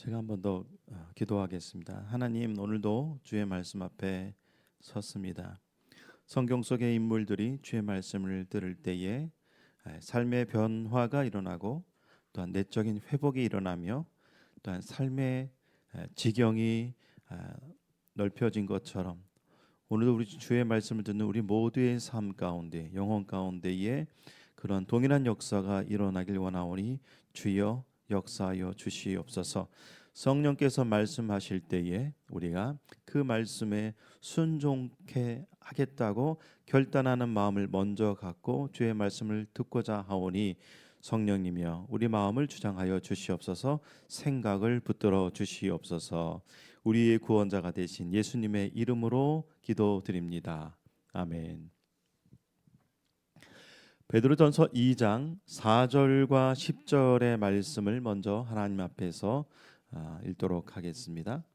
제가 한 번 더 기도하겠습니다. 하나님, 오늘도 주의 말씀 앞에 섰습니다. 성경 속의 인물들이 주의 말씀을 들을 때에 삶의 변화가 일어나고 또한 내적인 회복이 일어나며 또한 삶의 지경이 넓혀진 것처럼 오늘도 우리 주의 말씀을 듣는 우리 모두의 삶 가운데, 영혼 가운데에 그런 동일한 역사가 일어나길 원하오니 주여 역사하여 주시옵소서. 성령께서 말씀하실 때에 우리가 그 말씀에 순종케 하겠다고 결단하는 마음을 먼저 갖고 주의 말씀을 듣고자 하오니 성령님이여 우리 마음을 주장하여 주시옵소서. 생각을 붙들어 주시옵소서. 우리의 구원자가 되신 예수님의 이름으로 기도드립니다. 아멘. 베드로전서 2장 4절과 10절의 말씀을 먼저 하나님 앞에서 읽도록 하겠습니다.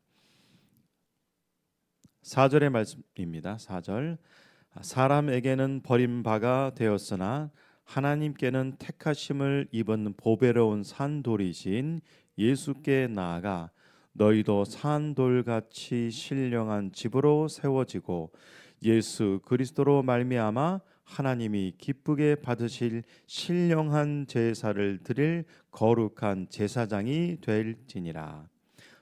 4절의 말씀입니다. 4절. 사람에게는 버림바가 되었으나 하나님께는 택하심을 입은 보배로운 산돌이신 예수께 나아가 너희도 산돌같이 신령한 집으로 세워지고 예수 그리스도로 말미암아 하나님이 기쁘게 받으실 신령한 제사를 드릴 거룩한 제사장이 될지니라.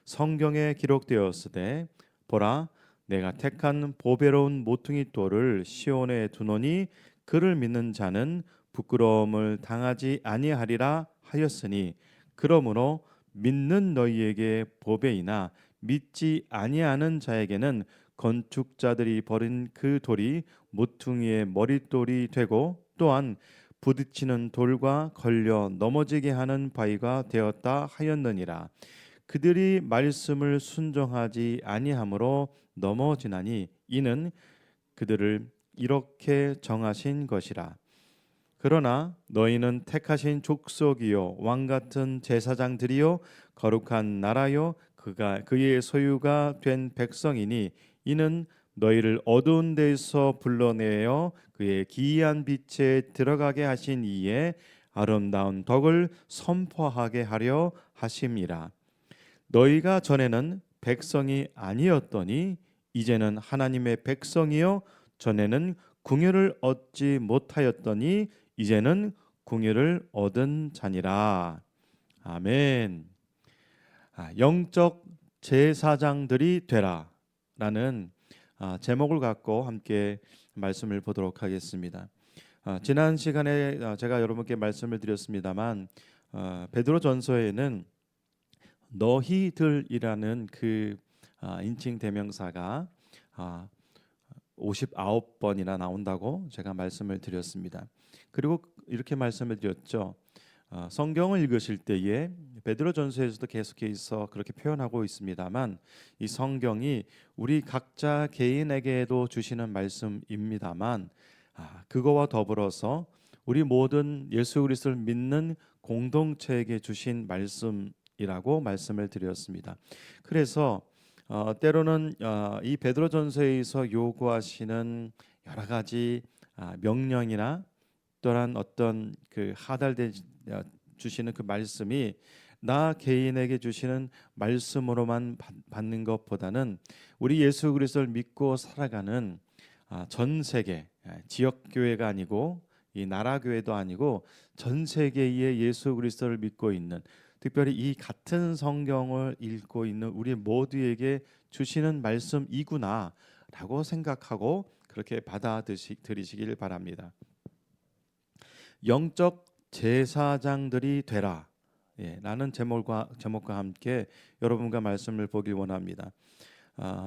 성경에 기록되었으되 보라 내가 택한 보배로운 모퉁이 돌을 시온에 두노니 그를 믿는 자는 부끄러움을 당하지 아니하리라 하였으니 그러므로 믿는 너희에게 보배이나 믿지 아니하는 자에게는 건축자들이 버린 그 돌이 모퉁이의 머릿돌이 되고 또한 부딪히는 돌과 걸려 넘어지게 하는 바위가 되었다 하였느니라. 그들이 말씀을 순종하지 아니하므로 넘어지나니 이는 그들을 이렇게 정하신 것이라. 그러나 너희는 택하신 족속이요 왕 같은 제사장들이요 거룩한 나라요 그의 소유가 된 백성이니 이는 너희를 어두운 데서 불러내어 그의 기이한 빛에 들어가게 하신 이의 아름다운 덕을 선포하게 하려 하심이라. 너희가 전에는 백성이 아니었더니 이제는 하나님의 백성이요 전에는 궁유를 얻지 못하였더니 이제는 궁유를 얻은 자니라. 아멘. 영적 제사장들이 되라라는 제목을 갖고 함께 말씀을 보도록 하겠습니다. 지난 시간에 제가 여러분께 말씀을 드렸습니다만 베드로전서에는 너희들이라는 그 인칭 대명사가 59번이나 나온다고 제가 말씀을 드렸습니다. 그리고 이렇게 말씀을 드렸죠. 성경을 읽으실 때에 베드로전서에서도 계속해서 그렇게 표현하고 있습니다만 이 성경이 우리 각자 개인에게도 주시는 말씀입니다만 그거와 더불어서 우리 모든 예수 그리스도를 믿는 공동체에게 주신 말씀이라고 말씀을 드렸습니다. 그래서 때로는 이 베드로전서에서 요구하시는 여러 가지 명령이나 또한 어떤 그 하달되 주시는 그 말씀이 나 개인에게 주시는 말씀으로만 받는 것보다는 우리 예수 그리스도를 믿고 살아가는 전 세계 지역 교회가 아니고 이 나라 교회도 아니고 전 세계의 예수 그리스도를 믿고 있는 특별히 이 같은 성경을 읽고 있는 우리 모두에게 주시는 말씀이구나라고 생각하고 그렇게 받아들이시길 바랍니다. 영적 제사장들이 되라 라는 제목과 함께 여러분과 말씀을 보길 원합니다.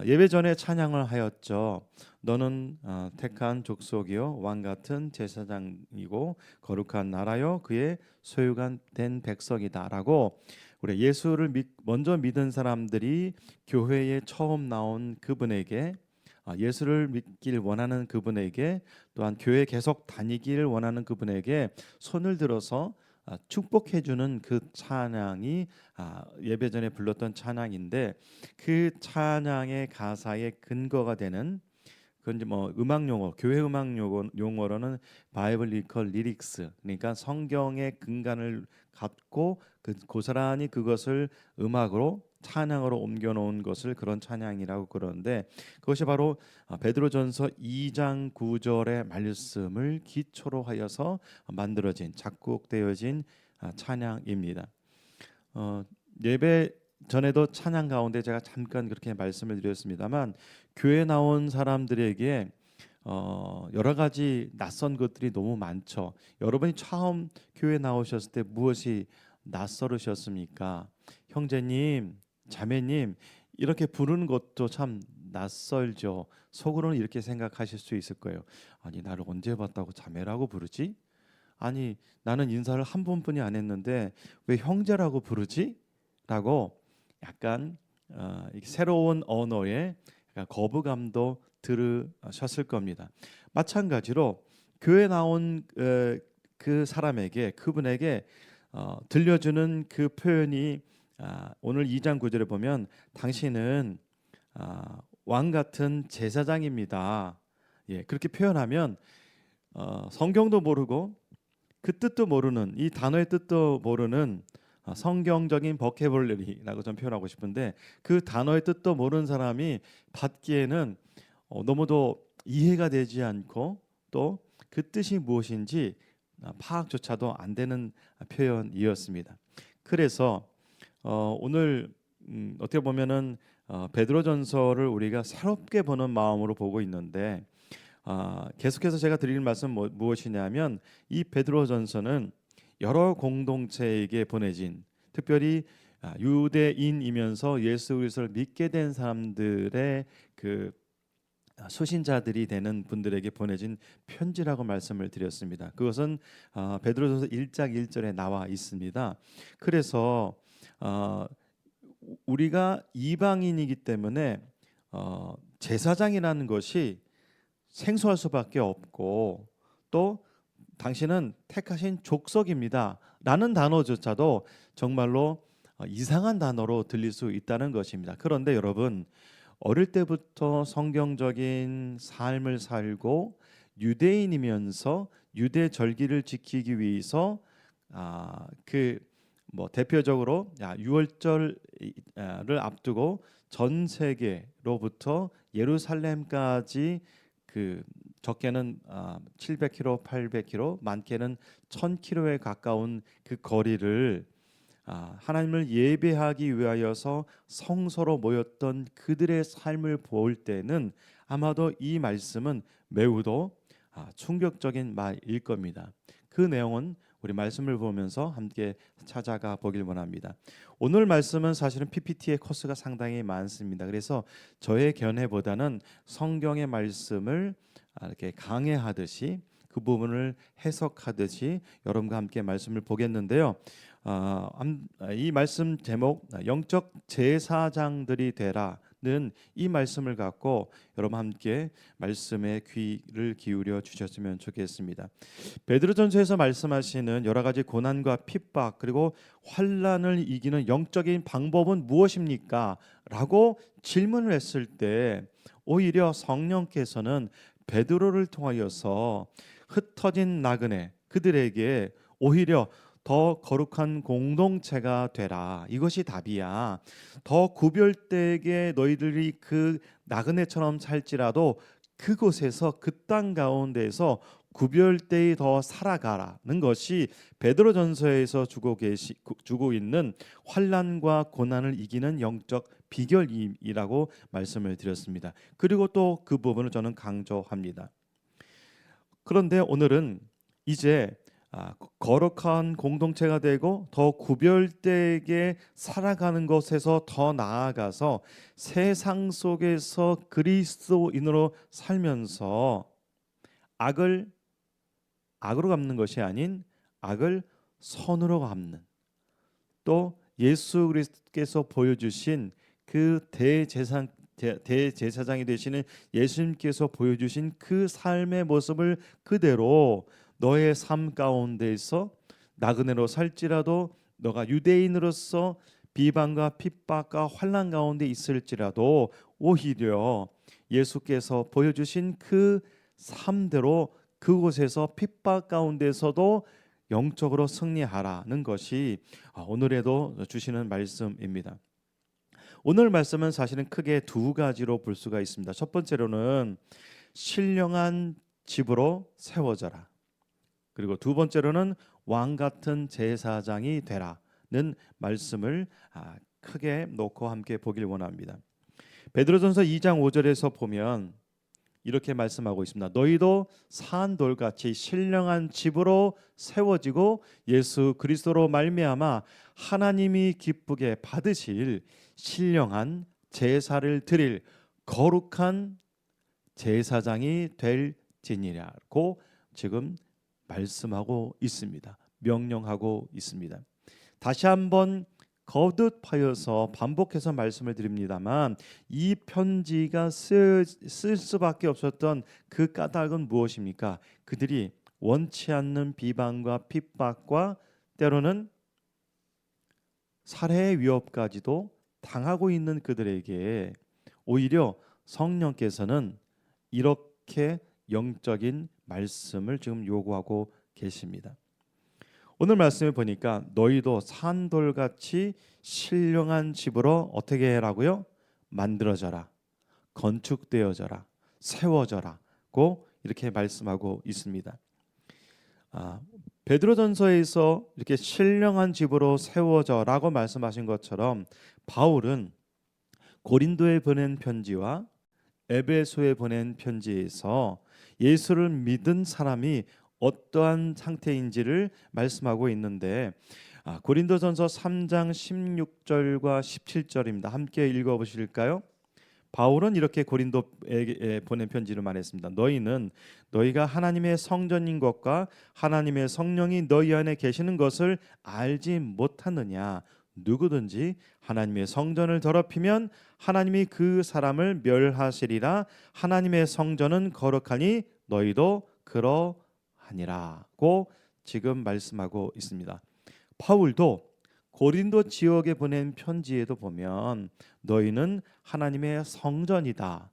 예배 전에 찬양을 하였죠. 너는 택한 족속이요 왕 같은 제사장이고 거룩한 나라요 그의 소유가 된 백성이다라고 우리 예수를 먼저 믿은 사람들이 교회에 처음 나온 그분에게 예수를 믿길 원하는 그분에게 또한 교회 계속 다니기를 원하는 그분에게 손을 들어서 축복해 주는 그 찬양이 예배 전에 불렀던 찬양인데 그 찬양의 가사의 근거가 되는 그건 이제 뭐 음악 용어, 교회 음악 용어로는 바이블리컬 리릭스, 그러니까 성경의 근간을 갖고 고스란히 그것을 음악으로 찬양으로 옮겨놓은 것을 그런 찬양이라고 그러는데, 그것이 바로 베드로전서 2장 9절의 말씀을 기초로 하여서 만들어진 작곡되어진 찬양입니다. 예배 전에도 찬양 가운데 제가 잠깐 그렇게 말씀을 드렸습니다만, 교회 나온 사람들에게 여러 가지 낯선 것들이 너무 많죠. 여러분이 처음 교회 나오셨을 때 무엇이 낯설으셨습니까? 형제님, 자매님 이렇게 부르는 것도 참 낯설죠. 속으로는 이렇게 생각하실 수 있을 거예요. 아니, 나를 언제 봤다고 자매라고 부르지? 아니, 나는 인사를 한 번뿐이 안 했는데 왜 형제라고 부르지? 라고 약간 새로운 언어에 약간 거부감도 들으셨을 겁니다. 마찬가지로 교회 나온 그 사람에게, 그분에게 들려주는 그 표현이 오늘 2장 9절에 보면 당신은 왕 같은 제사장입니다. 예, 그렇게 표현하면 성경도 모르고 그 뜻도 모르는, 이 단어의 뜻도 모르는 성경적인 버케블러리라고 좀 표현하고 싶은데, 그 단어의 뜻도 모르는 사람이 받기에는 너무도 이해가 되지 않고 또 그 뜻이 무엇인지 파악조차도 안 되는 표현이었습니다. 그래서 오늘 어떻게 보면은 베드로전서를 우리가 새롭게 보는 마음으로 보고 있는데, 계속해서 제가 드릴 말씀 무엇이냐면, 이 베드로전서는 여러 공동체에게 보내진, 특별히 유대인이면서 예수 그리스도를 믿게 된 사람들의 그 수신자들이 되는 분들에게 보내진 편지라고 말씀을 드렸습니다. 그것은 베드로전서 1장 1절에 나와 있습니다. 그래서 우리가 이방인이기 때문에 제사장이라는 것이 생소할 수밖에 없고, 또 당신은 택하신 족속입니다 라는 단어조차도 정말로 이상한 단어로 들릴 수 있다는 것입니다. 그런데 여러분, 어릴 때부터 성경적인 삶을 살고 유대인이면서 유대 절기를 지키기 위해서 대표적으로 유월절을 앞두고 전 세계로부터 예루살렘까지 적게는 700km, 800km, 많게는 1000km에 가까운 그 거리를 하나님을 예배하기 위하여서 성소로 모였던 그들의 삶을 볼 때는 아마도 이 말씀은 매우도 충격적인 말일 겁니다. 그 내용은 우리 말씀을 보면서 함께 찾아가 보길 원합니다. 오늘 말씀은 사실은 PPT의 코스가 상당히 많습니다. 그래서 저의 견해보다는 성경의 말씀을 이렇게 강해하듯이, 그 부분을 해석하듯이 여러분과 함께 말씀을 보겠는데요. 이 말씀 제목, 영적 제사장들이 되라는 이 말씀을 갖고 여러분 함께 말씀에 귀를 기울여 주셨으면 좋겠습니다. 베드로전서에서 말씀하시는 여러 가지 고난과 핍박 그리고 환난을 이기는 영적인 방법은 무엇입니까? 라고 질문을 했을 때 오히려 성령께서는 베드로를 통하여서 흩어진 나그네 그들에게 오히려 더 거룩한 공동체가 되라, 이것이 답이야. 더 구별되게 너희들이 그 나그네처럼 살지라도 그곳에서, 그 땅 가운데에서 구별되이 더 살아가라는 것이 베드로전서에서 주고 있는 환난과 고난을 이기는 영적 비결이라고 말씀을 드렸습니다. 그리고 또 그 부분을 저는 강조합니다. 그런데 오늘은 이제 거룩한 공동체가 되고 더 구별되게 살아가는 것에서 더 나아가서 세상 속에서 그리스도인으로 살면서 악을 악으로 갚는 것이 아닌 악을 선으로 갚는, 또 예수 그리스도께서 보여주신 그 대제사장이 되시는 예수님께서 보여주신 그 삶의 모습을 그대로 너의 삶 가운데서 나그네로 살지라도, 너가 유대인으로서 비방과 핍박과 환난 가운데 있을지라도 오히려 예수께서 보여주신 그 삶대로 그곳에서 핍박 가운데서도 영적으로 승리하라는 것이 오늘에도 주시는 말씀입니다. 오늘 말씀은 사실은 크게 두 가지로 볼 수가 있습니다. 첫 번째로는 신령한 집으로 세워져라. 그리고 두 번째로는 왕 같은 제사장이 되라는 말씀을 크게 놓고 함께 보길 원합니다. 베드로전서 2장 5절에서 보면 이렇게 말씀하고 있습니다. 너희도 산돌같이 신령한 집으로 세워지고 예수 그리스도로 말미암아 하나님이 기쁘게 받으실 신령한 제사를 드릴 거룩한 제사장이 될지니라고 지금 말씀하고 있습니다. 명령하고 있습니다. 다시 한번 거듭하여서 반복해서 말씀을 드립니다만 이 편지가 쓸 수밖에 없었던 그 까닭은 무엇입니까? 그들이 원치 않는 비방과 핍박과 때로는 살해의 위협까지도 당하고 있는 그들에게 오히려 성령께서는 이렇게 영적인 말씀을 지금 요구하고 계십니다. 오늘 말씀을 보니까 너희도 산돌같이 신령한 집으로 어떻게 해라고요? 만들어져라, 건축되어져라, 세워져라고 이렇게 말씀하고 있습니다. 베드로전서에서 이렇게 신령한 집으로 세워져라고 말씀하신 것처럼 바울은 고린도에 보낸 편지와 에베소에 보낸 편지에서 예수를 믿은 사람이 어떠한 상태인지를 말씀하고 있는데 고린도전서 3장 16절과 17절입니다. 함께 읽어보실까요? 바울은 이렇게 고린도에 보낸 편지를 말했습니다. 너희는 너희가 하나님의 성전인 것과 하나님의 성령이 너희 안에 계시는 것을 알지 못하느냐? 누구든지 하나님의 성전을 더럽히면 하나님이 그 사람을 멸하시리라. 하나님의 성전은 거룩하니 너희도 그러하니라고 지금 말씀하고 있습니다. 바울도 고린도 지역에 보낸 편지에도 보면 너희는 하나님의 성전이다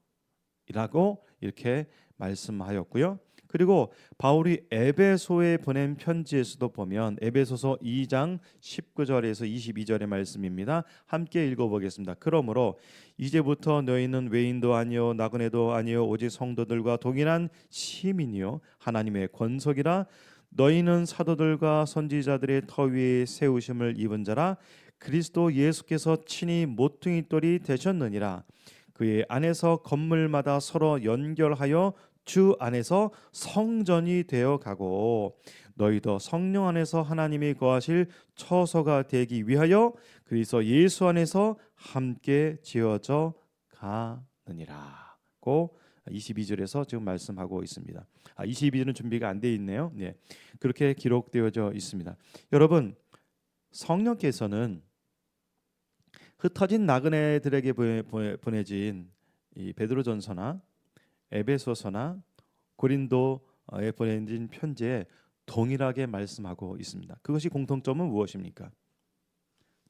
라고 이렇게 말씀하였고요. 그리고 바울이 에베소에 보낸 편지에서도 보면 에베소서 2장 19절에서 22절의 말씀입니다. 함께 읽어보겠습니다. 그러므로 이제부터 너희는 외인도 아니요 나그네도 아니요 오직 성도들과 동일한 시민이요 하나님의 권속이라. 너희는 사도들과 선지자들의 터 위에 세우심을 입은 자라. 그리스도 예수께서 친히 모퉁이 돌이 되셨느니라. 그의 안에서 건물마다 서로 연결하여 주 안에서 성전이 되어 가고 너희도 성령 안에서 하나님이 거하실 처소가 되기 위하여 그리스도 예수 안에서 함께 지어져 가느니라고 22절에서 지금 말씀하고 있습니다. 22절은 준비가 안 돼 있네요. 네, 그렇게 기록되어져 있습니다. 여러분, 성령께서는 흩어진 나그네들에게 보내진 이 베드로전서나 에베소서나 고린도에 보내진 편지에 동일하게 말씀하고 있습니다. 그것이 공통점은 무엇입니까?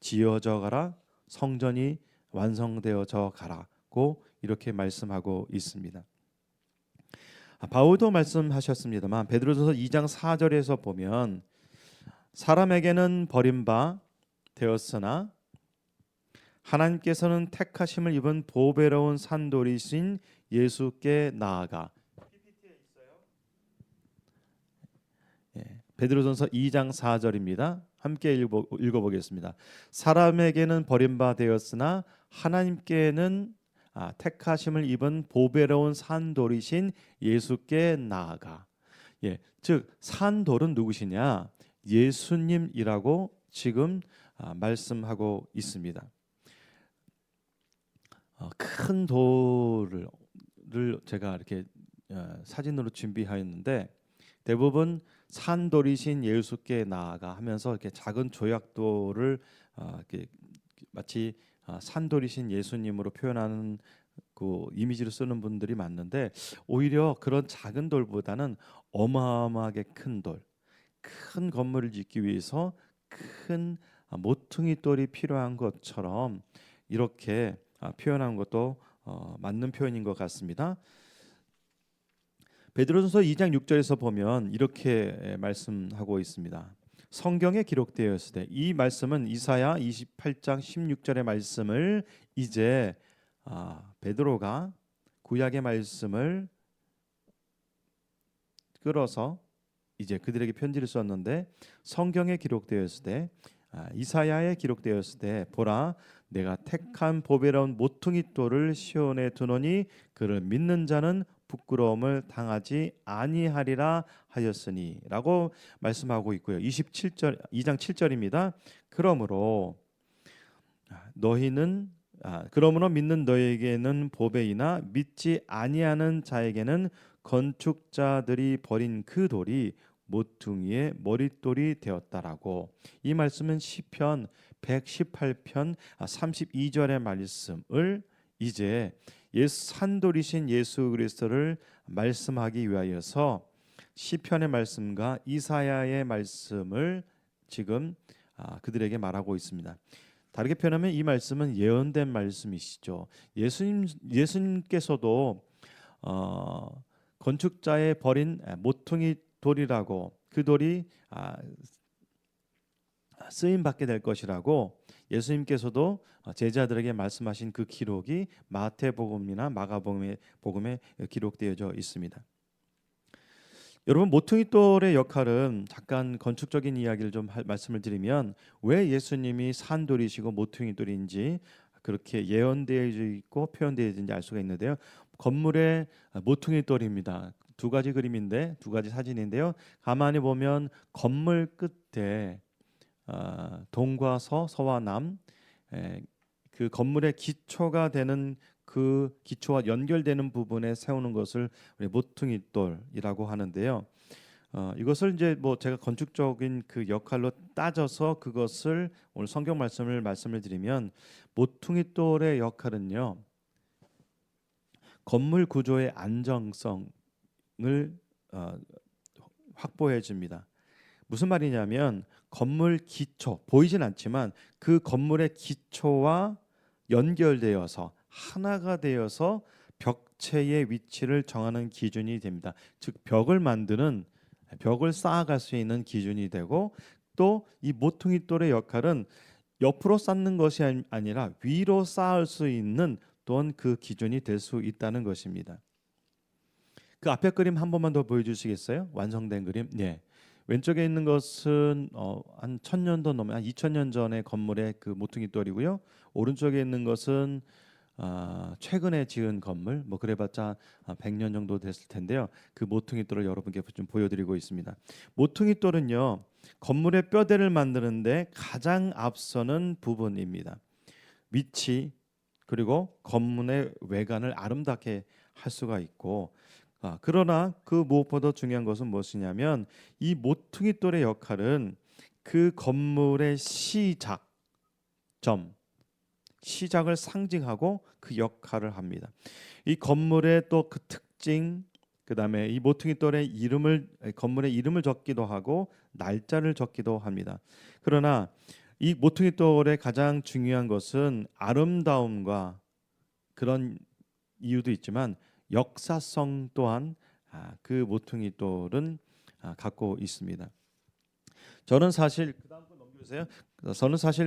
지어져 가라, 성전이 완성되어져 가라고 이렇게 말씀하고 있습니다. 바울도 말씀하셨습니다만 베드로전서 2장 4절에서 보면 사람에게는 버림바 되었으나 하나님께서는 택하심을 입은 보배로운 산돌이신 예수께 나아가. 베드로전서 2장 4절입니다. 함께 읽어보겠습니다. 사람에게는 버림바 되었으나 하나님께는 택하심을 입은 보배로운 산돌이신 예수께 나아가. 즉 산돌은 누구시냐? 예수님이라고 지금 말씀하고 있습니다. 큰 돌을 제가 이렇게 사진으로 준비하였는데 대부분 산돌이신 예수께 나아가 하면서 이렇게 작은 조약돌을 이렇게 마치 산돌이신 예수님으로 표현하는 그 이미지를 쓰는 분들이 많은데 오히려 그런 작은 돌보다는 어마어마하게 큰 돌, 큰 건물을 짓기 위해서 큰 모퉁이 돌이 필요한 것처럼 이렇게 표현한 것도 맞는 표현인 것 같습니다. 베드로전서 2장 6절에서 보면 이렇게 말씀하고 있습니다. 성경에 기록되었을 때 이 말씀은 이사야 28장 16절의 말씀을 이제 베드로가 구약의 말씀을 끌어서 이제 그들에게 편지를 썼는데 성경에 기록되었을 때 이사야에 기록되었을 때 보라 내가 택한 보배로운 모퉁이 돌을 시온에 두노니 그를 믿는 자는 부끄러움을 당하지 아니하리라 하였으니라고 말씀하고 있고요. 27절 2장 7절입니다. 그러므로 너희는 그러므로 믿는 너에게는 보배이나 믿지 아니하는 자에게는 건축자들이 버린 그 돌이 모퉁이의 머릿돌이 되었다라고. 이 말씀은 시편 118편 32절의 말씀을 이제 산돌이신 예수 그리스도를 말씀하기 위하여서 시편의 말씀과 이사야의 말씀을 지금 그들에게 말하고 있습니다. 다르게 표현하면 이 말씀은 예언된 말씀이시죠. 예수님께서도 건축자의 버린 모퉁이 돌이라고 그 돌이 쓰임 받게 될 것이라고 예수님께서도 제자들에게 말씀하신 그 기록이 마태복음이나 마가복음에 기록되어져 있습니다. 여러분 모퉁이 돌의 역할은 잠깐 건축적인 이야기를 좀 말씀을 드리면 왜 예수님이 산돌이시고 모퉁이 돌인지 그렇게 예언되어 있고 표현되어 있는지 알 수가 있는데요. 건물의 모퉁이 돌입니다. 두 가지 그림인데 두 가지 사진인데요. 가만히 보면 건물 끝에 동과 서와 남 그 건물의 기초가 되는 그 기초와 연결되는 부분에 세우는 것을 우리 모퉁이 돌이라고 하는데요. 이것을 이제 뭐 제가 건축적인 그 역할로 따져서 그것을 오늘 성경 말씀을 드리면 모퉁이 돌의 역할은요. 건물 구조의 안정성을 확보해 줍니다. 무슨 말이냐면 건물 기초 보이진 않지만 그 건물의 기초와 연결되어서 하나가 되어서 벽체의 위치를 정하는 기준이 됩니다. 즉 벽을 쌓아갈 수 있는 기준이 되고 또 이 모퉁이 돌의 역할은 옆으로 쌓는 것이 아니라 위로 쌓을 수 있는 또한 그 기준이 될 수 있다는 것입니다. 그 앞에 그림 한 번만 더 보여주시겠어요? 완성된 그림. 네. 왼쪽에 있는 것은 한 1000년도 넘은 한 2000년 전의 건물의 그 모퉁이 돌이고요. 오른쪽에 있는 것은 최근에 지은 건물, 뭐 그래봤자 100년 정도 됐을 텐데요. 그 모퉁이 돌을 여러분께 좀 보여드리고 있습니다. 모퉁이 돌은요, 건물의 뼈대를 만드는데 가장 앞서는 부분입니다. 위치 그리고 건물의 외관을 아름답게 할 수가 있고. 그러나 그 무엇보다 중요한 것은 무엇이냐면 이 모퉁이 돌의 역할은 그 건물의 시작을 상징하고 그 역할을 합니다. 이 건물의 또 그 특징, 그다음에 이 모퉁이 돌의 건물의 이름을 적기도 하고 날짜를 적기도 합니다. 그러나 이 모퉁이 돌의 가장 중요한 것은 아름다움과 그런 이유도 있지만 역사성 또한 그 모퉁이 돌은 갖고 있습니다. 저는 사실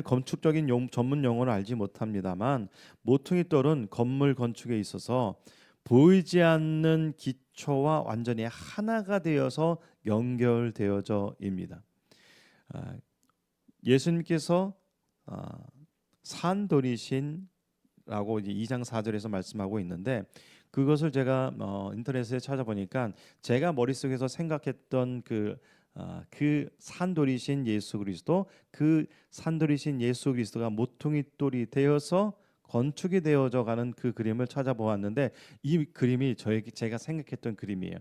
건축적인 전문 용어를 알지 못합니다만 모퉁이 돌은 건물 건축에 있어서 보이지 않는 기초와 완전히 하나가 되어서 연결되어져입니다. 예수님께서 산돌이신라고 이제 2장 4절에서 말씀하고 있는데 그것을 제가 인터넷에 찾아보니까 제가 머릿속에서 생각했던 그 산돌이신 예수 그리스도, 그 산돌이신 예수 그리스도가 모퉁이 돌이 되어서 건축이 되어져 가는 그 그림을 찾아보았는데 이 그림이 제가 생각했던 그림이에요.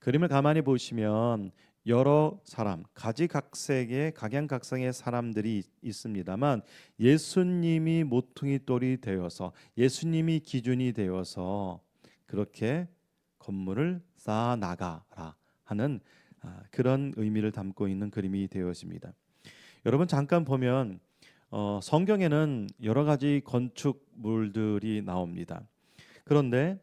그림을 가만히 보시면 여러 사람, 각양각색의 사람들이 있습니다만 예수님이 모퉁이 돌이 되어서 예수님이 기준이 되어서 그렇게 건물을 쌓아 나가라 하는 그런 의미를 담고 있는 그림이 되었습니다. 여러분 잠깐 보면 성경에는 여러 가지 건축물들이 나옵니다. 그런데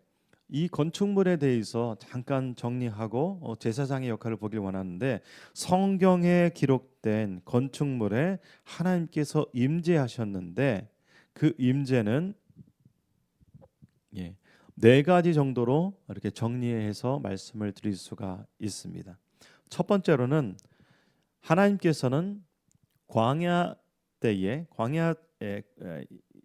이 건축물에 대해서 잠깐 정리하고 제사장의 역할을 보길 원하는데, 성경에 기록된 건축물에 하나님께서 임재하셨는데 그 임재는 예, 네 가지 정도로 이렇게 정리해서 말씀을 드릴 수가 있습니다. 첫 번째로는 하나님께서는 광야 때에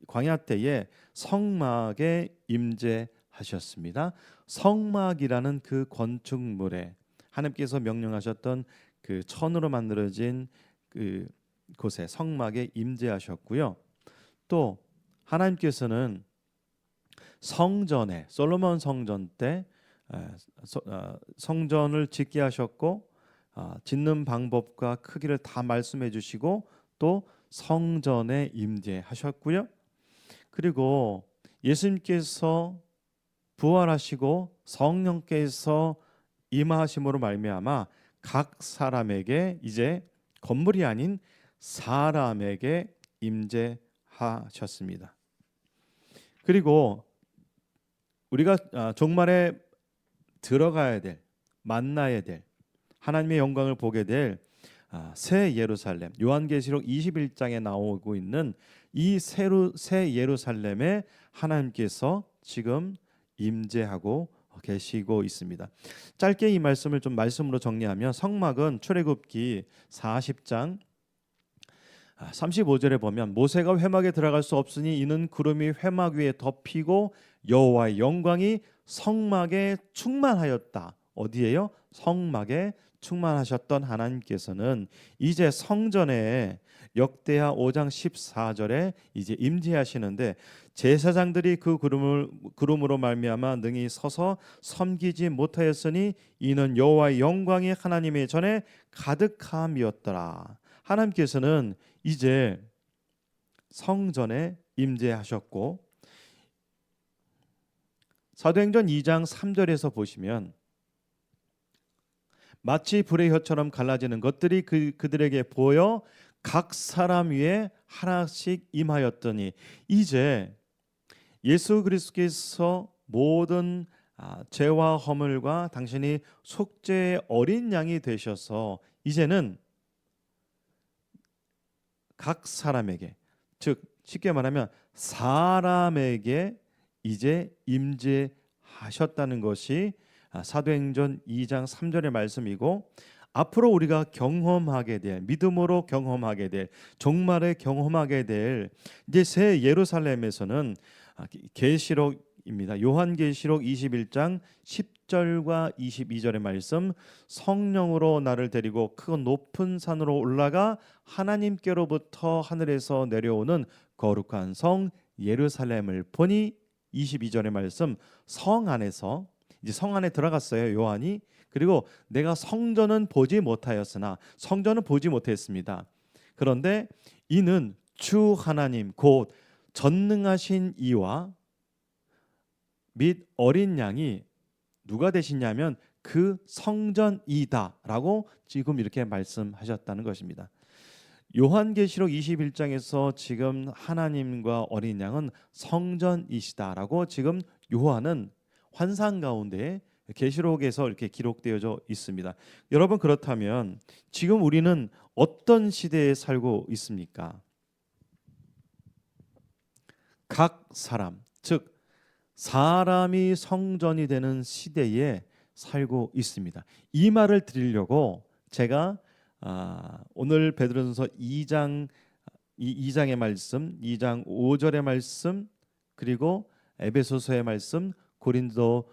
광야 때에 성막에 임재하셨습니다. 성막이라는 그 건축물에 하나님께서 명령하셨던 그 천으로 만들어진 그 곳에 성막에 임재하셨고요. 또 하나님께서는 성전에 솔로몬 성전 때 성전을 짓게 하셨고 짓는 방법과 크기를 다 말씀해 주시고 또 성전에 임재하셨고요. 그리고 예수님께서 부활하시고 성령께서 임하심으로 말미암아 각 사람에게 이제 건물이 아닌 사람에게 임재하셨습니다. 그리고 우리가 종말에 들어가야 될, 만나야 될, 하나님의 영광을 보게 될 새 예루살렘, 요한계시록 21장에 나오고 있는 이 새 예루살렘에 하나님께서 지금 임재하고 계시고 있습니다. 짧게 이 말씀을 좀 말씀으로 정리하면, 성막은 출애굽기 40장 35절에 보면, 모세가 회막에 들어갈 수 없으니 이는 구름이 회막 위에 덮이고 여호와의 영광이 성막에 충만하였다. 어디에요? 성막에 충만하셨던 하나님께서는 이제 성전에 역대하 5장 14절에 이제 임재하시는데, 제사장들이 그 구름으로 말미암아 능히 서서 섬기지 못하였으니 이는 여호와의 영광이 하나님의 전에 가득함이었더라. 하나님께서는 이제 성전에 임재하셨고, 사도행전 2장 3절에서 보시면 마치 불의 혀처럼 갈라지는 것들이 그들에게 보여 각 사람 위에 하나씩 임하였더니, 이제 예수 그리스도께서 모든 죄와 허물과 당신이 속죄의 어린 양이 되셔서 이제는 각 사람에게, 즉 쉽게 말하면 사람에게 이제 임재하셨다는 것이 사도행전 2장 3절의 말씀이고, 앞으로 우리가 경험하게 될, 믿음으로 경험하게 될, 종말에 경험하게 될 이제 새 예루살렘에서는 계시록입니다. 요한계시록 21장 10절과 22절의 말씀, 성령으로 나를 데리고 크 높은 산으로 올라가 하나님께로부터 하늘에서 내려오는 거룩한 성 예루살렘을 보니, 22절의 말씀, 성 안에서 이제 성 안에 들어갔어요, 요한이. 그리고 내가 성전은 보지 못하였으나, 성전은 보지 못했습니다. 그런데 이는 주 하나님 곧 전능하신 이와 및 어린 양이 누가 되시냐면 그 성전이다라고 지금 이렇게 말씀하셨다는 것입니다. 요한계시록 21장에서 지금 하나님과 어린 양은 성전이시다라고 지금 요한은 환상 가운데 계시록에서 이렇게 기록되어져 있습니다. 여러분, 그렇다면 지금 우리는 어떤 시대에 살고 있습니까? 각 사람, 즉 사람이 성전이 되는 시대에 살고 있습니다. 이 말을 드리려고 제가 오늘 베드로전서 2장의 말씀, 2장 5절의 말씀, 그리고 에베소서의 말씀, 고린도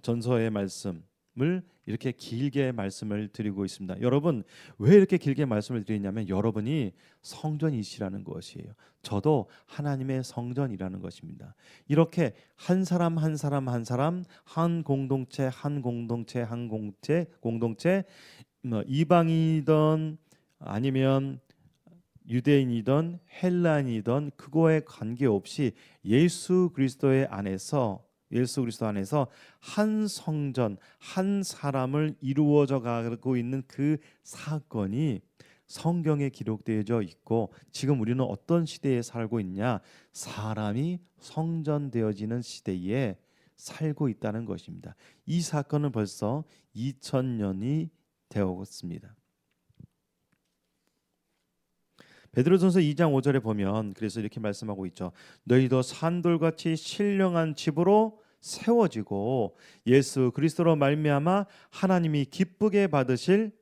전서의 말씀을 이렇게 길게 말씀을 드리고 있습니다. 여러분, 왜 이렇게 길게 말씀을 드리냐면 여러분이 성전이시라는 것이에요. 저도 하나님의 성전이라는 것입니다. 이렇게 한 사람 한 사람 한 사람, 한 공동체 한 공동체 한 공동체, 이방인이든 아니면 유대인이든 헬라인이든 그거에 관계없이 예수 그리스도 안에서 한 성전, 한 사람을 이루어져 가고 있는 그 사건이 성경에 기록되어져 있고, 지금 우리는 어떤 시대에 살고 있냐? 사람이 성전되어지는 시대에 살고 있다는 것입니다. 이 사건은 벌써 2000년이 되었습니다. 베드로전서 2장 5절에 보면 그래서 이렇게 말씀하고 있죠. 너희도 산돌같이 신령한 집으로 세워지고 예수 그리스도로 말미암아 하나님이 기쁘게 받으실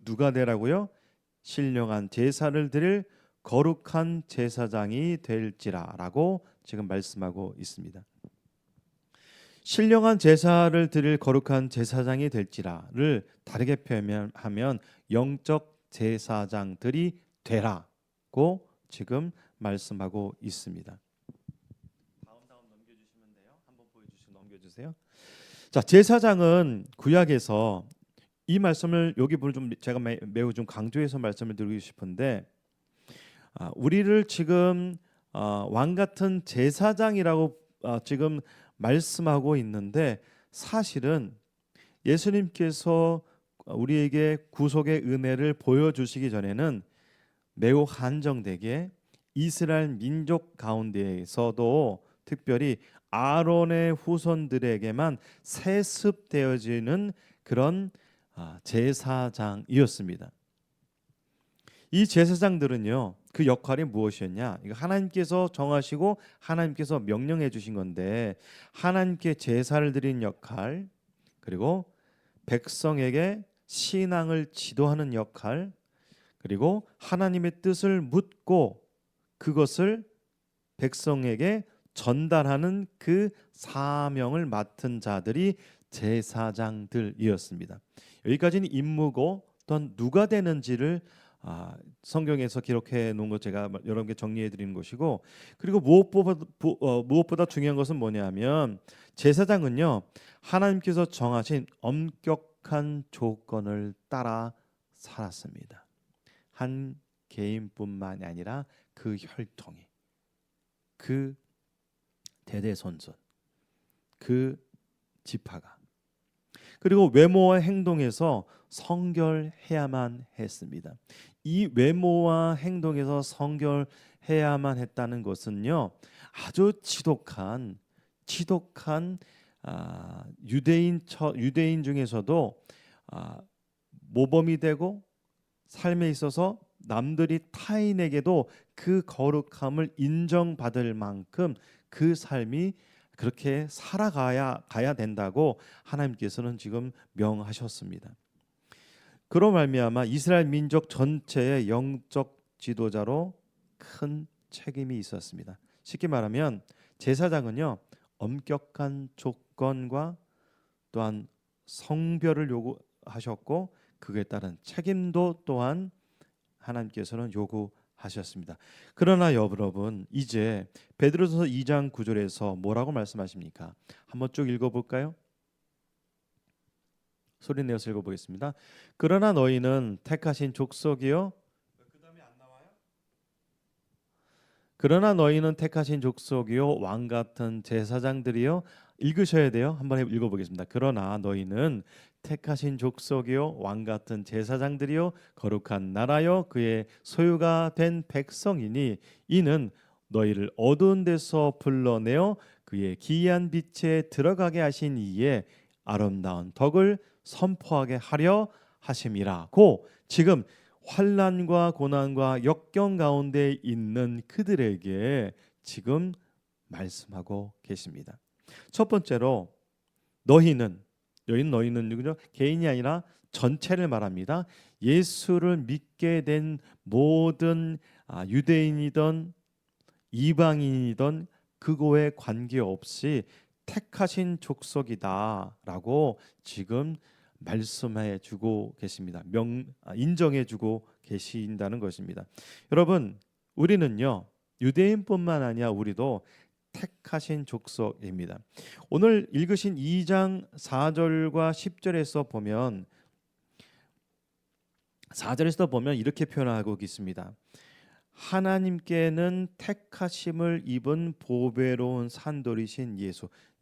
누가 되라고요? 신령한 제사를 드릴 거룩한 제사장이 될지라라고 지금 말씀하고 있습니다. 신령한 제사를 드릴 거룩한 제사장이 될지라를 다르게 표현하면 영적 제사장들이 되라고 지금 말씀하고 있습니다. 다음 넘겨주시면 돼요. 한번 보여주시고 넘겨주세요. 자, 제사장은 구약에서 이 말씀을 여기 좀 제가 매우 좀 강조해서 말씀을 드리고 싶은데 우리를 지금 왕 같은 제사장이라고 지금 말씀하고 있는데 사실은 예수님께서 우리에게 구속의 은혜를 보여주시기 전에는 매우 한정되게 이스라엘 민족 가운데에서도 특별히 아론의 후손들에게만 세습되어지는 그런 제사장이었습니다. 이 제사장들은요, 그 역할이 무엇이었냐? 이거 하나님께서 정하시고 하나님께서 명령해 주신 건데 하나님께 제사를 드리는 역할, 그리고 백성에게 신앙을 지도하는 역할, 그리고 하나님의 뜻을 묻고 그것을 백성에게 전달하는 그 사명을 맡은 자들이 제사장들이었습니다. 여기까지는 임무고 또 누가 되는지를 성경에서 기록해 놓은 것 제가 여러분께 정리해 드리는 것이고, 그리고 무엇보다 중요한 것은 뭐냐면 제사장은요 하나님께서 정하신 엄격한 조건을 따라 살았습니다. 한 개인뿐만이 아니라 그 혈통이, 그 대대손손, 그 지파가, 그리고 외모와 행동에서 성결해야만 했습니다. 이 외모와 행동에서 성결해야만 했다는 것은요 아주 지독한 유대인 중에서도 모범이 되고 삶에 있어서 남들이 타인에게도 그 거룩함을 인정받을 만큼 그 삶이 그렇게 살아가야 된다고 하나님께서는 지금 명하셨습니다. 그로 말미암아 이스라엘 민족 전체의 영적 지도자로 큰 책임이 있었습니다. 쉽게 말하면 제사장은요 엄격한 조건과 또한 성별을 요구하셨고 그에 따른 책임도 또한 하나님께서는 요구하셨습니다. 그러나 여러분 이제 베드로전서 2장 9절에서 뭐라고 말씀하십니까? 한번 쭉 읽어볼까요? 소리 내어서 읽어보겠습니다. 그러나 너희는 택하신 족속이요. 그 다음에 안 나와요? 그러나 너희는 택하신 족속이요 왕 같은 제사장들이요. 읽으셔야 돼요. 한번 읽어보겠습니다. 그러나 너희는 택하신 족속이요 왕 같은 제사장들이요 거룩한 나라요 그의 소유가 된 백성이니 이는 너희를 어두운 데서 불러내어 그의 기이한 빛에 들어가게 하신 이에 아름다운 덕을 선포하게 하려 하심이라고 지금 환난과 고난과 역경 가운데 있는 그들에게 지금 말씀하고 계십니다. 첫 번째로 너희는 누구죠? 개인이 아니라 전체를 말합니다. 예수를 믿게 된 모든 유대인이든 이방인이든 그거에 관계없이 택하신 족속이다라고 지금 말씀해 주고 계십니다. 인정해 주고 계신다는 것입니다. 여러분 우리는요 유대인뿐만 아니라 우리도 택하신 족속입니다. 오늘 읽으신 2장 4절과 10절에서 보면 4절에서 보면 이렇게 표현하고 있습니다. 하나님께는 택하심을 입은 보배로운 산돌이신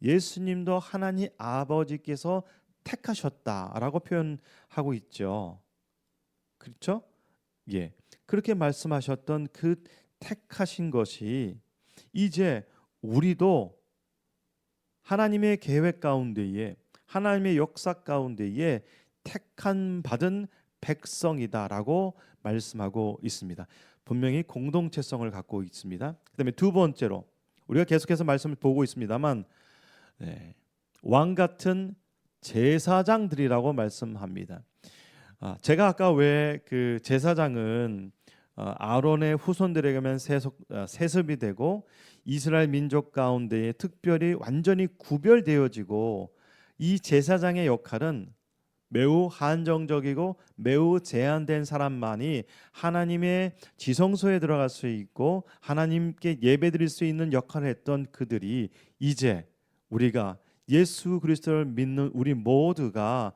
예수님도 하나님 아버지께서 택하셨다라고 표현하고 있죠. 그렇죠? 예. 그렇게 말씀하셨던 그 택하신 것이 이제 우리도 하나님의 계획 가운데에, 하나님의 역사 가운데에 택한 받은 백성이다라고 말씀하고 있습니다. 분명히 공동체성을 갖고 있습니다. 그다음에 두 번째로 우리가 계속해서 말씀을 보고 있습니다만, 왕 같은 제사장들이라고 말씀합니다. 제가 아까 왜 그 제사장은 아론의 후손들에게만 세습이 되고 이스라엘 민족 가운데에 특별히 완전히 구별되어지고, 이 제사장의 역할은 매우 한정적이고 매우 제한된 사람만이 하나님의 지성소에 들어갈 수 있고 하나님께 예배드릴 수 있는 역할을 했던 그들이, 이제 우리가 예수 그리스도를 믿는 우리 모두가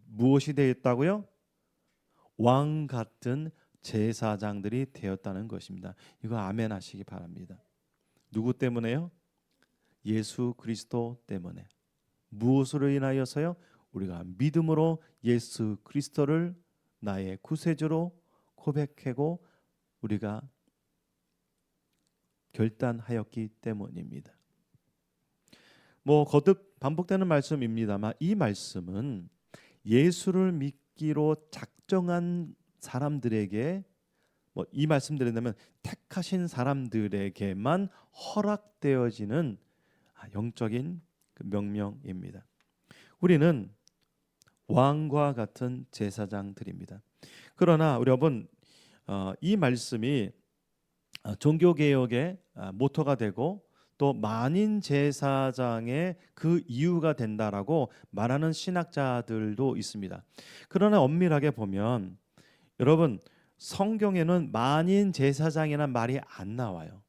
무엇이 되었다고요? 왕 같은 제사장들이 되었다는 것입니다. 이거 아멘 하시기 바랍니다. 누구 때문에요? 예수 그리스도 때문에. 무엇으로 인하여서요? 우리가 믿음으로 예수 그리스도를 나의 구세주로 고백하고 우리가 결단하였기 때문입니다. 거듭 반복되는 말씀입니다만, 이 말씀은 예수를 믿기로 작정한 사람들에게, 이 말씀 드린다면 택하신 사람들에게만 허락되어지는 영적인 그 명령입니다. 우리는 왕과 같은 제사장들입니다. 그러나 우리 여러분, 이 말씀이 종교개혁의 모토가 되고 또 만인 제사장의 그 이유가 된다라고 말하는 신학자들도 있습니다. 그러나 엄밀하게 보면 여러분, 성경에는 만인 제사장이라는 말이 안 나와요.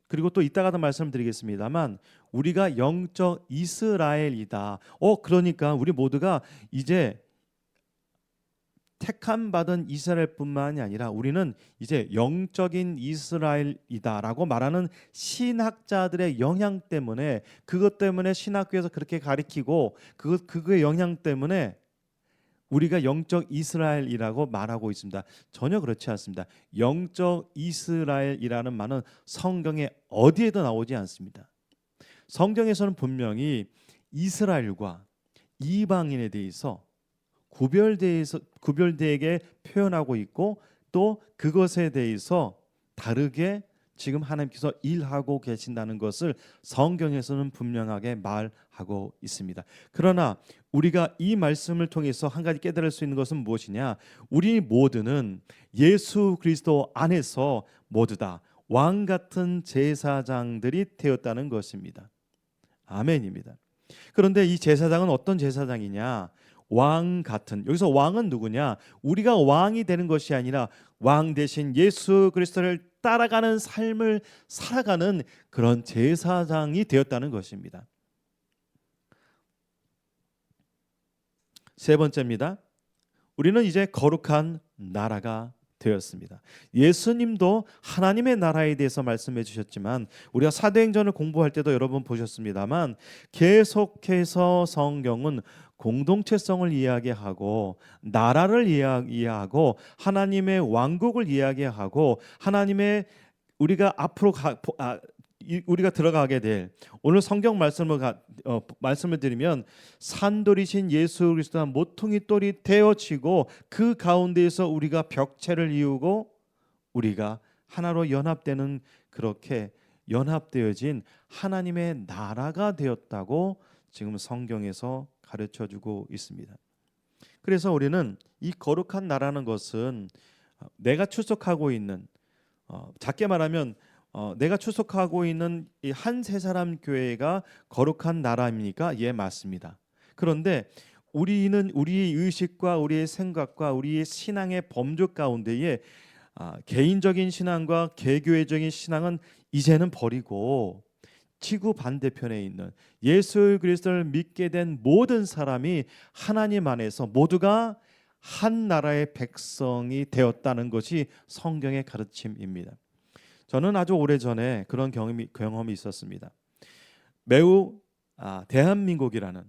그리고 또 이따가도 말씀드리겠습니다만, 우리가 영적 이스라엘이다. 그러니까 우리 모두가 이제 택함 받은 이스라엘뿐만이 아니라 우리는 이제 영적인 이스라엘이다라고 말하는 신학자들의 영향 때문에, 그것 때문에 신학교에서 그렇게 가리키고 그거의 영향 때문에 우리가 영적 이스라엘이라고 말하고 있습니다. 전혀 그렇지 않습니다. 영적 이스라엘이라는 말은 성경에 어디에도 나오지 않습니다. 성경에서는 분명히 이스라엘과 이방인에 대해서 구별되게 표현하고 있고, 또 그것에 대해서 다르게 지금 하나님께서 일하고 계신다는 것을 성경에서는 분명하게 말하고 있습니다. 그러나 우리가 이 말씀을 통해서 한 가지 깨달을 수 있는 것은 무엇이냐? 우리 모두는 예수 그리스도 안에서 모두 다 왕 같은 제사장들이 되었다는 것입니다. 아멘입니다. 그런데 이 제사장은 어떤 제사장이냐? 왕 같은, 여기서 왕은 누구냐? 우리가 왕이 되는 것이 아니라 왕 대신 예수 그리스도를 따라가는 삶을 살아가는 그런 제사장이 되었다는 것입니다. 세 번째입니다. 우리는 이제 거룩한 나라가 되었습니다. 예수님도 하나님의 나라에 대해서 말씀해 주셨지만, 우리가 사도행전을 공부할 때도 여러 번 보셨습니다만, 계속해서 성경은 공동체성을 이야기하고 나라를 이야기하고 하나님의 왕국을 이야기하고 하나님의 우리가 앞으로 우리가 들어가게 될, 오늘 성경 말씀을 드리면 산돌이신 예수 그리스도가 모퉁이 돌이 되어지고 그 가운데에서 우리가 벽체를 이루고 우리가 하나로 연합되는, 그렇게 연합되어진 하나님의 나라가 되었다고 지금 성경에서 가르쳐주고 있습니다. 그래서 우리는 이 거룩한 나라는 것은 내가 출석하고 있는, 작게 말하면 내가 출석하고 있는 이 한 세 사람 교회가 거룩한 나라입니까? 예, 맞습니다. 그런데 우리는 우리의 의식과 우리의 생각과 우리의 신앙의 범주 가운데에 개인적인 신앙과 개교회적인 신앙은 이제는 버리고, 지구 반대편에 있는 예수 그리스도를 믿게 된 모든 사람이 하나님 안에서 모두가 한 나라의 백성이 되었다는 것이 성경의 가르침입니다. 저는 아주 오래전에 그런 경험이 있었습니다. 매우 대한민국이라는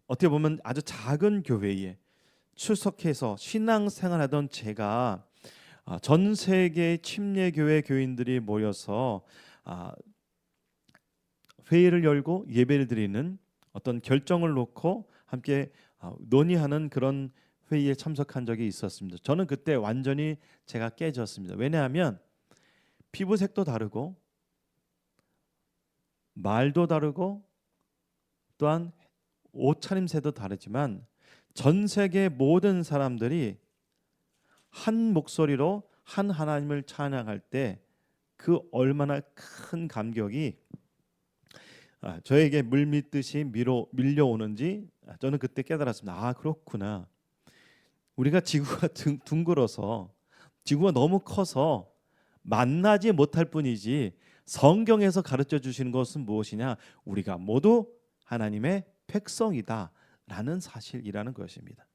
어떻게 보면 아주 작은 교회에 출석해서 신앙생활하던 제가 전 세계 침례교회 교인들이 모여서 회의를 열고 예배를 드리는 어떤 결정을 놓고 함께 논의하는 그런 회의에 참석한 적이 있었습니다. 저는 그때 완전히 제가 깨졌습니다. 왜냐하면 피부색도 다르고 말도 다르고 또한 옷차림새도 다르지만 전 세계 모든 사람들이 한 목소리로 한 하나님을 찬양할 때 그 얼마나 큰 감격이 저에게 물밀듯이 밀려오는지 저는 그때 깨달았습니다. 아, 그렇구나. 우리가 지구가 둥글어서 지구가 너무 커서 만나지 못할 뿐이지 성경에서 가르쳐 주시는 것은 무엇이냐? 우리가 모두 하나님의 백성이다라는 사실이라는 것입니다.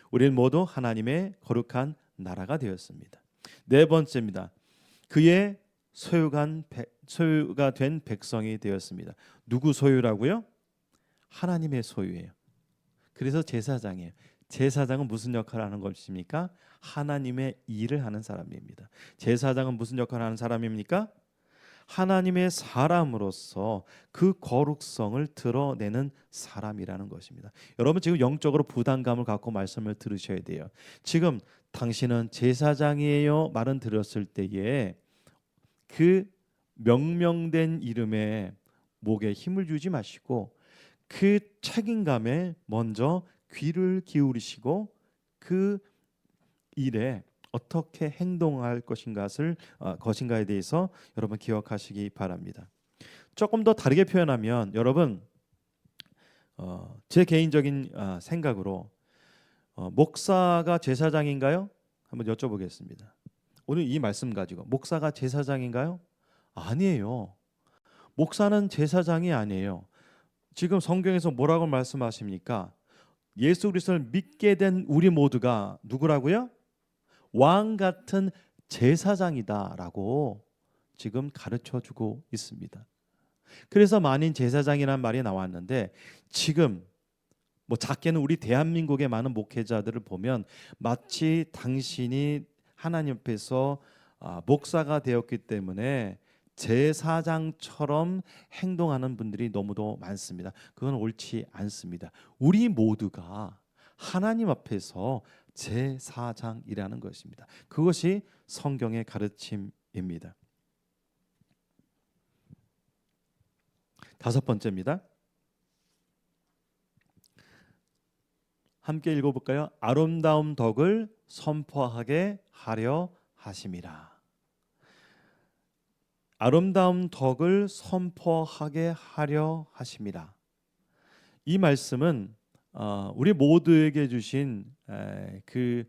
우리는 모두 하나님의 거룩한 나라가 되었습니다. 네 번째입니다. 그의 소유가 된 백성이 되었습니다. 누구 소유라고요? 하나님의 소유예요. 그래서 제사장이에요. 제사장은 무슨 역할을 하는 것입니까? 하나님의 일을 하는 사람입니다. 제사장은 무슨 역할을 하는 사람입니까? 하나님의 사람으로서 그 거룩성을 드러내는 사람이라는 것입니다. 여러분 지금 영적으로 부담감을 갖고 말씀을 들으셔야 돼요. 지금 당신은 제사장이에요 말은 들었을 때에 그 명명된 이름에 목에 힘을 주지 마시고 그 책임감에 먼저 귀를 기울이시고 그 일에 어떻게 행동할 것인가에 대해서 여러분 기억하시기 바랍니다. 조금 더 다르게 표현하면 여러분 제 개인적인 생각으로 목사가 제사장인가요? 한번 여쭤보겠습니다. 오늘 이 말씀 가지고 목사가 제사장인가요? 아니에요. 목사는 제사장이 아니에요. 지금 성경에서 뭐라고 말씀하십니까? 예수 그리스도를 믿게 된 우리 모두가 누구라고요? 왕 같은 제사장이다라고 지금 가르쳐주고 있습니다. 그래서 만인 제사장이라는 말이 나왔는데 지금 뭐 작게는 우리 대한민국의 많은 목회자들을 보면 마치 당신이 하나님 앞에서 목사가 되었기 때문에 제사장처럼 행동하는 분들이 너무도 많습니다. 그건 옳지 않습니다. 우리 모두가 하나님 앞에서 제사장이라는 것입니다. 그것이 성경의 가르침입니다. 다섯 번째입니다. 함께 읽어볼까요? 아름다운 덕을 선포하게 하려 하심이라. 아름다운 덕을 선포하게 하려 하심이라. 이 말씀은 우리 모두에게 주신 그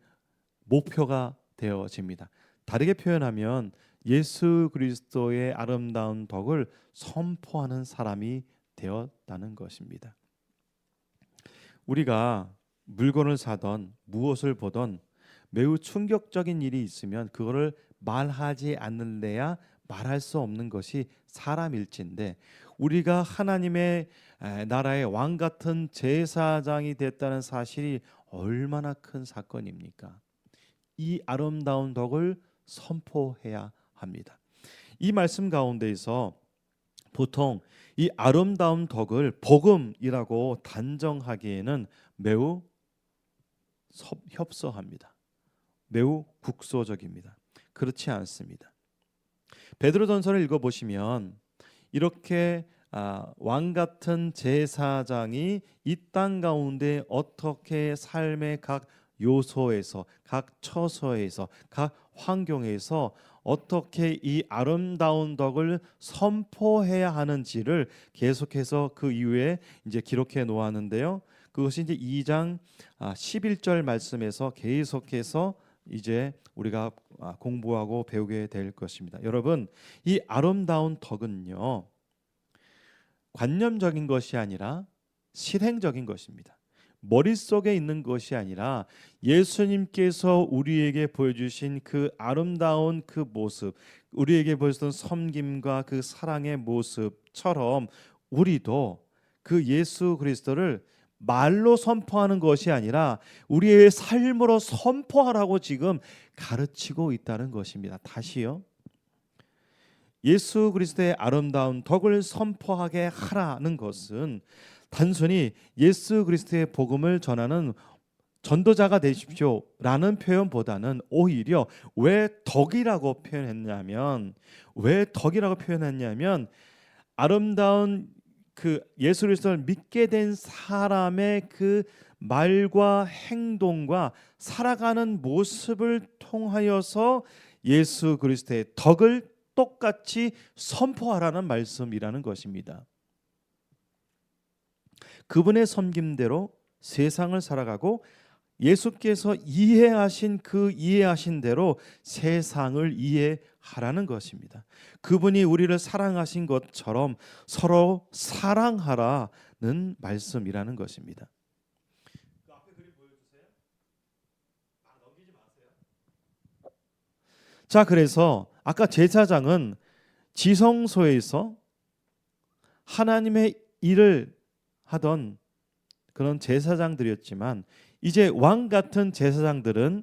목표가 되어집니다. 다르게 표현하면 예수 그리스도의 아름다운 덕을 선포하는 사람이 되었다는 것입니다. 우리가 물건을 사던 무엇을 보던 매우 충격적인 일이 있으면 그거를 말하지 않는데야 말할 수 없는 것이 사람일진데 우리가 하나님의 나라의 왕 같은 제사장이 됐다는 사실이 얼마나 큰 사건입니까? 이 아름다운 덕을 선포해야 합니다. 이 말씀 가운데에서 보통 이 아름다운 덕을 복음이라고 단정하기에는 매우 협소합니다. 매우 국소적입니다. 그렇지 않습니다. 베드로전서를 읽어보시면 이렇게 왕 같은 제사장이 이 땅 가운데 어떻게 삶의 각 요소에서 각 처소에서 각 환경에서 어떻게 이 아름다운 덕을 선포해야 하는지를 계속해서 그 이후에 이제 기록해 놓았는데요. 그것이 이제 2장 11절 말씀에서 계속해서 이제 우리가 공부하고 배우게 될 것입니다. 여러분, 이 아름다운 덕은요 관념적인 것이 아니라 실행적인 것입니다. 머릿속에 있는 것이 아니라 예수님께서 우리에게 보여주신 그 아름다운 그 모습, 우리에게 보여주던 섬김과 그 사랑의 모습처럼 우리도 그 예수 그리스도를 말로 선포하는 것이 아니라 우리의 삶으로 선포하라고 지금 가르치고 있다는 것입니다. 다시요. 예수 그리스도의 아름다운 덕을 선포하게 하라는 것은 단순히 예수 그리스도의 복음을 전하는 전도자가 되십시오라는 표현보다는 오히려 왜 덕이라고 표현했냐면 아름다운 그 예수 그리스도를 믿게 된 사람의 그 말과 행동과 살아가는 모습을 통하여서 예수 그리스도의 덕을 똑같이 선포하라는 말씀이라는 것입니다. 그분의 섬김대로 세상을 살아가고 예수께서 이해하신 대로 세상을 이해하라는 것입니다. 그분이 우리를 사랑하신 것처럼 서로 사랑하라는 말씀이라는 것입니다. 자, 그래서 아까 제사장은 지성소에서 하나님의 일을 하던 그런 제사장들이었지만 이제 왕 같은 제사장들은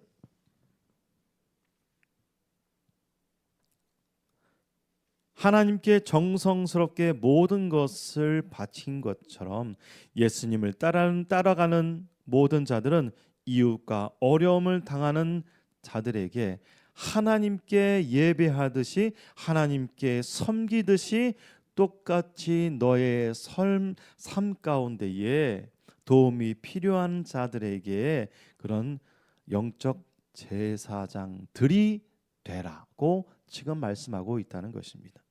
하나님께 정성스럽게 모든 것을 바친 것처럼 예수님을 따라가는 모든 자들은 이웃과 어려움을 당하는 자들에게 하나님께 예배하듯이 하나님께 섬기듯이 똑같이 너의 삶 가운데에 도움이 필요한 자들에게 그런 영적 제사장들이 되라고 지금 말씀하고 있다는 것입니다.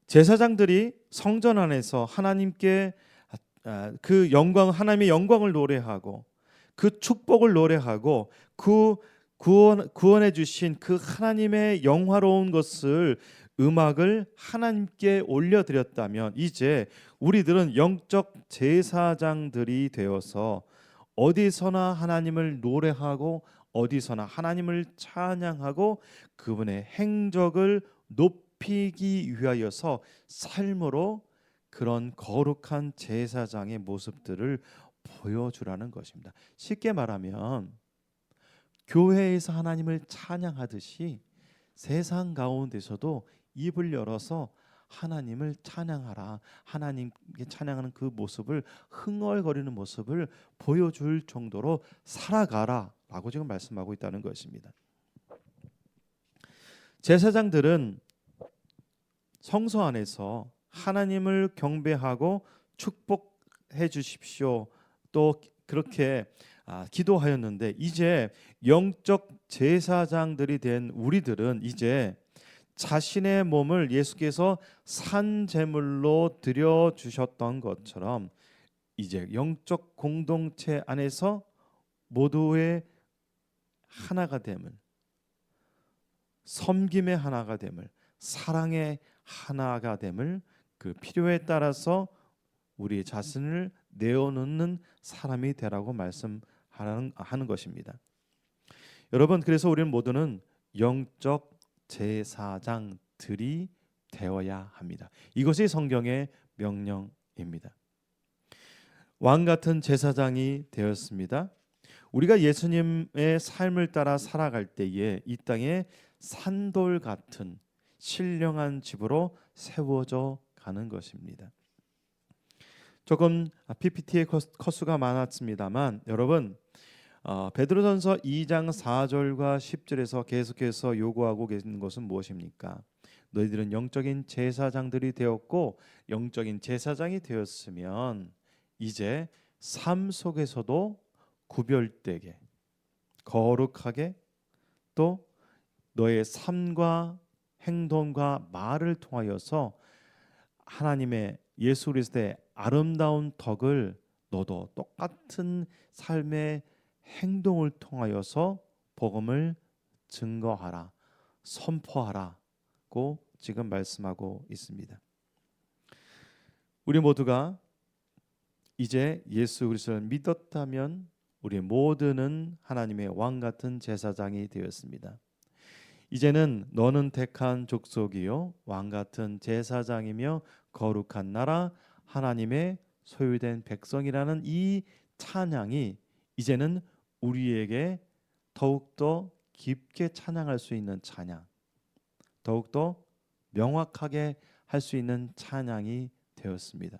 제사장들이 성전 안에서 하나님께 그 영광, 하나님의 영광을 노래하고 그 축복을 노래하고 그 구원해 주신 그 하나님의 영화로운 것을 음악을 하나님께 올려드렸다면 이제 우리들은 영적 제사장들이 되어서 어디서나 하나님을 노래하고 어디서나 하나님을 찬양하고 그분의 행적을 높이기 위하여서 삶으로 그런 거룩한 제사장의 모습들을 보여주라는 것입니다. 쉽게 말하면 교회에서 하나님을 찬양하듯이 세상 가운데서도 입을 열어서 하나님을 찬양하라. 하나님께 찬양하는 그 모습을 흥얼거리는 모습을 보여줄 정도로 살아가라라고 지금 말씀하고 있다는 것입니다. 제사장들은 성소 안에서 하나님을 경배하고 축복해 주십시오. 또 그렇게 기도하였는데 이제 영적 제사장들이 된 우리들은 이제 자신의 몸을 예수께서 산 제물로 드려 주셨던 것처럼 이제 영적 공동체 안에서 모두의 하나가 됨을, 섬김의 하나가 됨을, 사랑의 하나가 됨을 그 필요에 따라서 우리의 자신을 내어놓는 사람이 되라고 말씀하는 것입니다. 여러분, 그래서 우리는 모두는 영적 제사장들이 되어야 합니다. 이것이 성경의 명령입니다. 왕 같은 제사장이 되었습니다. 우리가 예수님의 삶을 따라 살아갈 때에 이 땅에 산돌 같은 신령한 집으로 세워져 가는 것입니다. 조금 PPT의 컷수가 많았습니다만 여러분 베드로전서 2장 4절과 10절에서 계속해서 요구하고 계시는 것은 무엇입니까? 너희들은 영적인 제사장들이 되었고 영적인 제사장이 되었으면 이제 삶 속에서도 구별되게 거룩하게 또 너의 삶과 행동과 말을 통하여서 하나님의 예수 그리스도의 아름다운 덕을 너도 똑같은 삶의 행동을 통하여서 복음을 증거하라, 선포하라고 지금 말씀하고 있습니다. 우리 모두가 이제 예수 그리스도를 믿었다면 우리 모두는 하나님의 왕 같은 제사장이 되었습니다. 이제는 너는 택한 족속이요 왕 같은 제사장이며 거룩한 나라 하나님의 소유된 백성이라는 이 찬양이 이제는 우리에게 더욱더 깊게 찬양할 수 있는 찬양, 더욱더 명확하게 할 수 있는 찬양이 되었습니다.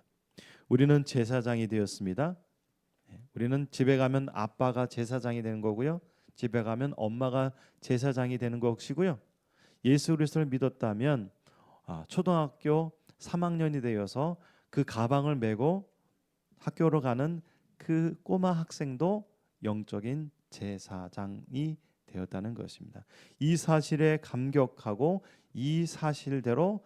우리는 제사장이 되었습니다. 우리는 집에 가면 아빠가 제사장이 되는 거고요. 집에 가면 엄마가 제사장이 되는 것이고요. 예수 그리스도를 믿었다면 초등학교 3학년이 되어서 그 가방을 메고 학교로 가는 그 꼬마 학생도 영적인 제사장이 되었다는 것입니다. 이 사실에 감격하고 이 사실대로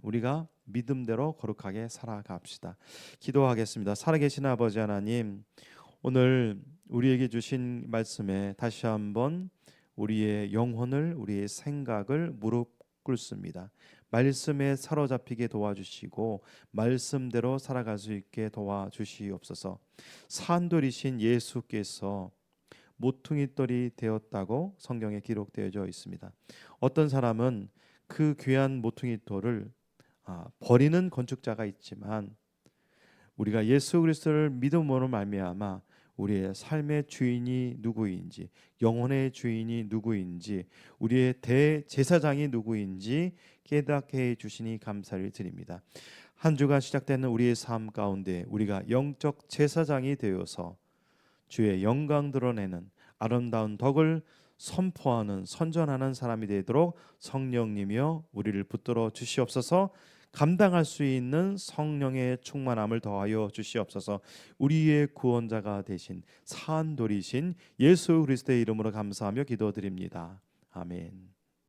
우리가 믿음대로 거룩하게 살아갑시다. 기도하겠습니다. 살아계신 아버지 하나님, 오늘 우리에게 주신 말씀에 다시 한번 우리의 영혼을, 우리의 생각을 무릎 꿇습니다. 말씀에 사로잡히게 도와주시고 말씀대로 살아갈 수 있게 도와주시옵소서. 산돌이신 예수께서 모퉁이돌이 되었다고 성경에 기록되어져 있습니다. 어떤 사람은 그 귀한 모퉁이돌을 버리는 건축자가 있지만, 우리가 예수 그리스도를 믿음으로 말미암아 우리의 삶의 주인이 누구인지, 영혼의 주인이 누구인지, 우리의 대제사장이 누구인지 깨닫게 해 주시니 감사를 드립니다. 한 주간 시작되는 우리의 삶 가운데 우리가 영적 제사장이 되어서 주의 영광 드러내는 아름다운 덕을 선포하는, 선전하는 사람이 되도록 성령님이여 우리를 붙들어 주시옵소서. 감당할 수 있는 성령의 충만함을 더하여 주시옵소서. 우리의 구원자가 되신 산돌이신 예수 그리스도의 이름으로 감사하며 기도드립니다. 아멘.